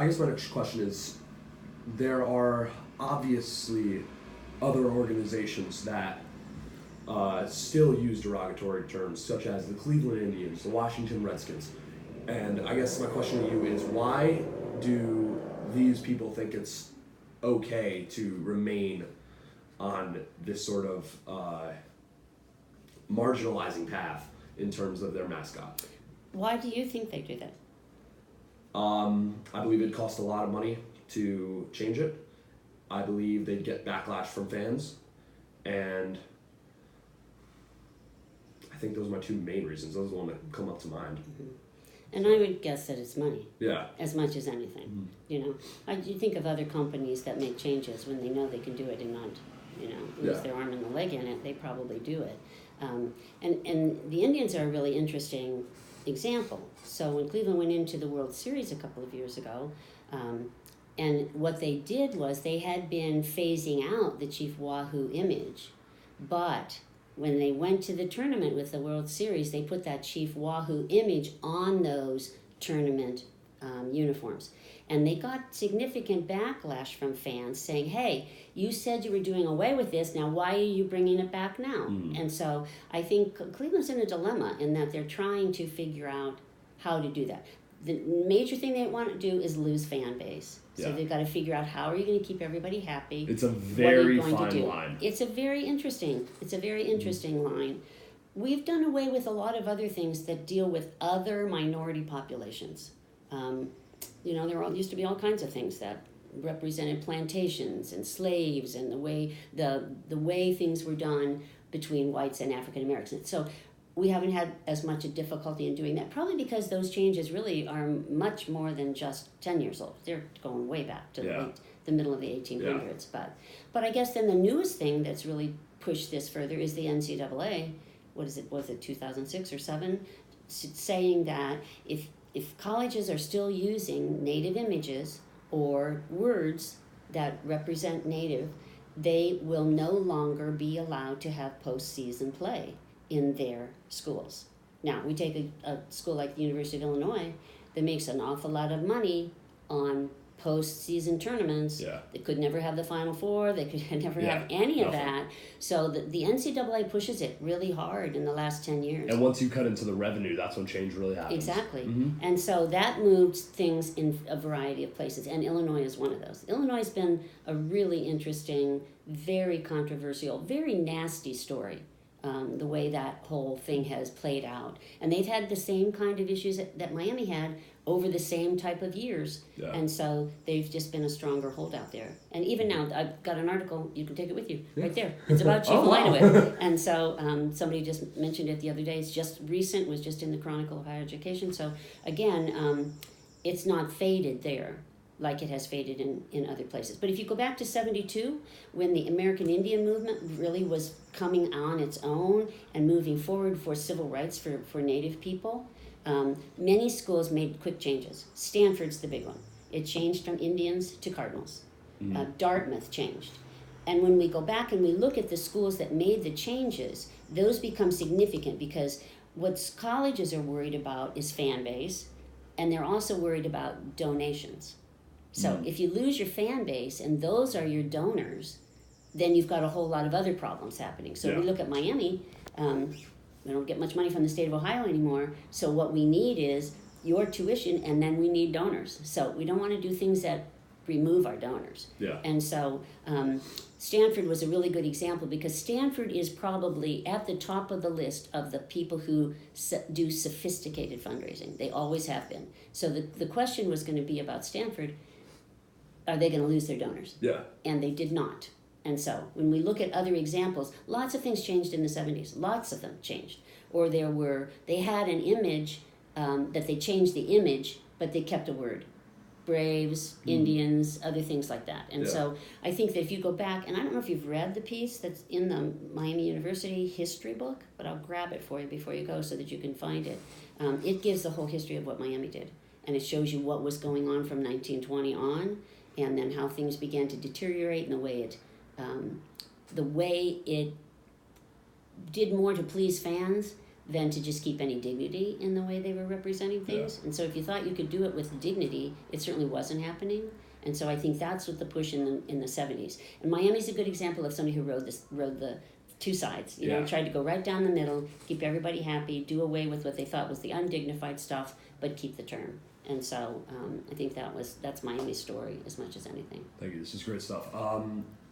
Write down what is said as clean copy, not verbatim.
guess my next question is, there are obviously other organizations that still use derogatory terms, such as the Cleveland Indians, the Washington Redskins. And I guess my question to you is, why do these people think it's okay to remain on this sort of marginalizing path in terms of their mascot? Why do you think they do that? I believe it'd cost a lot of money to change it. I believe they'd get backlash from fans, and I think those are my two main reasons. Those are the ones that come up to mind. Mm-hmm. And I would guess that it's money. Yeah. As much as anything. Mm-hmm. You know, you think of other companies that make changes when they know they can do it and not, lose their arm and the leg in it. They probably do it. And the Indians are a really interesting example. So when Cleveland went into the World Series a couple of years ago, and what they did was they had been phasing out the Chief Wahoo image, but when they went to the tournament with the World Series, they put that Chief Wahoo image on those tournament uniforms. And they got significant backlash from fans saying, hey, you said you were doing away with this, now why are you bringing it back now? And so I think Cleveland's in a dilemma in that they're trying to figure out how to do that. The major thing they want to do is lose fan base. So they've got to figure out, how are you going to keep everybody happy? It's a very fine line. It's a very interesting line. We've done away with a lot of other things that deal with other minority populations. There used to be all kinds of things that represented plantations and slaves and the way things were done between whites and African Americans. So we haven't had as much a difficulty in doing that, probably because those changes really are much more than just 10 years old. They're going way back to the middle of the 1800s. Yeah. But I guess then the newest thing that's really pushed this further is the NCAA. Was it 2006 or 7? Saying that if colleges are still using Native images or words that represent Native, they will no longer be allowed to have postseason play in their schools. Now, we take a school like the University of Illinois that makes an awful lot of money on postseason tournaments. Yeah. They could never have the Final Four. They could never have any of that. So the NCAA pushes it really hard in the last 10 years. And once you cut into the revenue, that's when change really happens. Exactly. Mm-hmm. And so that moves things in a variety of places, and Illinois is one of those. Illinois has been a really interesting, very controversial, very nasty story. The way that whole thing has played out. And they've had the same kind of issues that Miami had over the same type of years. Yeah. And so they've just been a stronger holdout there. And even now, I've got an article, you can take it with you, right there. It's about Chief Lightaway. And so somebody just mentioned it the other day. It's just recent, was just in the Chronicle of Higher Education. So again, it's not faded there like it has faded in other places. But if you go back to 72, when the American Indian movement really was coming on its own and moving forward for civil rights for Native people, many schools made quick changes. Stanford's the big one. It changed from Indians to Cardinals. Dartmouth changed. And when we go back and we look at the schools that made the changes, those become significant because what colleges are worried about is fan base, and they're also worried about donations. So if you lose your fan base and those are your donors, then you've got a whole lot of other problems happening. So we look at Miami, we don't get much money from the state of Ohio anymore. So what we need is your tuition, and then we need donors. So we don't want to do things that remove our donors. Yeah. And so Stanford was a really good example because Stanford is probably at the top of the list of the people who do sophisticated fundraising. They always have been. So the question was going to be about Stanford. Are they going to lose their donors? Yeah. And they did not. And so when we look at other examples, lots of things changed in the 70s. Lots of them changed. Or they had an image that they changed the image, but they kept a word. Braves, Indians, other things like that. And so I think that if you go back, and I don't know if you've read the piece that's in the Miami University history book, but I'll grab it for you before you go so that you can find it. It gives the whole history of what Miami did. And it shows you what was going on from 1920 on, and then how things began to deteriorate and the way it did more to please fans than to just keep any dignity in the way they were representing things. And so if you thought you could do it with dignity, it certainly wasn't happening. And so I think that's what the push in the 70s. And Miami's a good example of somebody who rode the two sides. You know, tried to go right down the middle, keep everybody happy, do away with what they thought was the undignified stuff, but keep the term. And so I think that's Miami's story as much as anything. Thank you. This is great stuff.